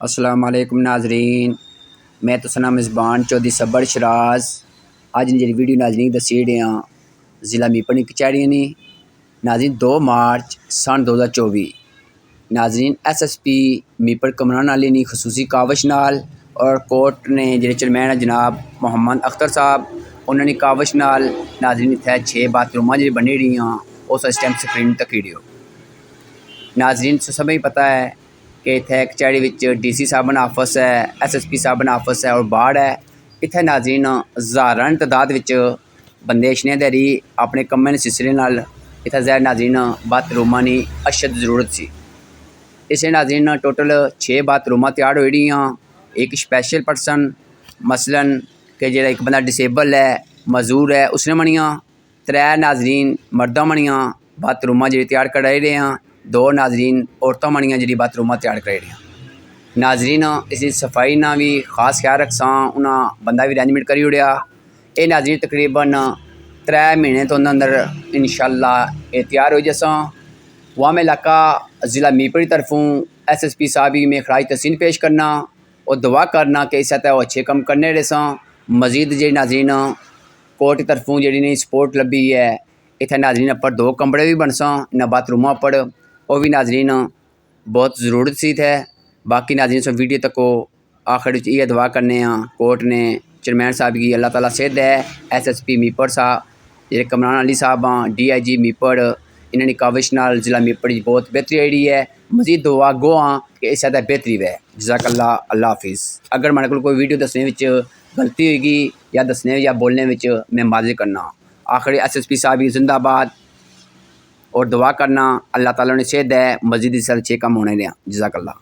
अस्सलाम वालेकुम नाजरीन, मैं तो सना मेज़बान चौधरी सबर शराज अज जी वीडियो नाजरीन दसी रहा ज़िला मीरपुर कचहरी ने नाजरीन 2 मार्च सन 2024 नाजरीन SSP मीरपुर कमरान आली ने खसूसी कावश नाल और कोर्ट ने जो चेयरमैन जनाब मोहम्मद अख्तर साहब उन्होंने कावश नाल नाजरीन इतने 6 बाथरूम जी बनी रही उस टाइम स्क्रीन तक वीडियो नाजरीन सभी पता है कि इतने कचहरी DC साहबन ऑफिस है, SSP साहबन ऑफिस है और बाढ़ है। इतने नाजरीन हज़ारां तादाद बंदे इशने दरी अपने कम्में सिलसिले नाल इतने ज़ाहिर नाजरीन बाथरूमां की अशद जरूरत सी। इसे नाजरीन टोटल 6 बाथरूमां तैयार हो रही। एक स्पैशल पर्सन मसलन कि जो एक बंदा डिसेबल है, मजूर है, उसने बनिया 3 नाजरीन मर्दा बनिया बाथरूमां जी तैयार कराई रहे हैं। 2 नाजरीन औरतों बनिया जी बाथरूमां तैयार कराई रही। नाजरीन इसकी सफाई ना भी खास ख्याल रखसा उन्हें बंदा भी अरेंजमेंट करी ओढ़िया। ये नाजरीन तकरीबन 3 महीने तो अंदर इंशाअल्लाह ये तैयार हो जैसा। वाम इलाका ज़िला मीरपुर की तरफों SSP साहब ही में खराज तहसीन पेश करना और दुआ करना कि इस वो अच्छे कम करने रहे। मजीद जी नाजरीन कोर्ट की तरफों जी सपोर्ट लभी है। इतने नाजरीन पर 2 कमरे भी बनसा इन बाथरूमां पर वो भी नाजरीन बहुत ज़रूरत सी थे। बाकी नाजरीन सो वीडियो तक आखिर ये दुआ करने कोर्ट ने चेयरमैन साहब की अल्लाह ताला सेहत है। SSP मीरपुर साहब जो कमरान अली साहब DIG मीरपुर इन्होंने काविश नाल ज़िला मीरपुर की बहुत बेहतरी आई है। मजीद दुआ गो कि इस बेहतरी वे जज़ाकल्लाह। अल्लाह हाफिज़। अगर मेरे को कोई वीडियो दसने गलती होगी या दसने या बोलने मैं माज़ी करना। आखिरी SSP साहब की जिंदाबाद और दुआ करना अल्लाह ताला ने सेहत है। मजीद इस अच्छे काम होने जज़ाकल्लाह।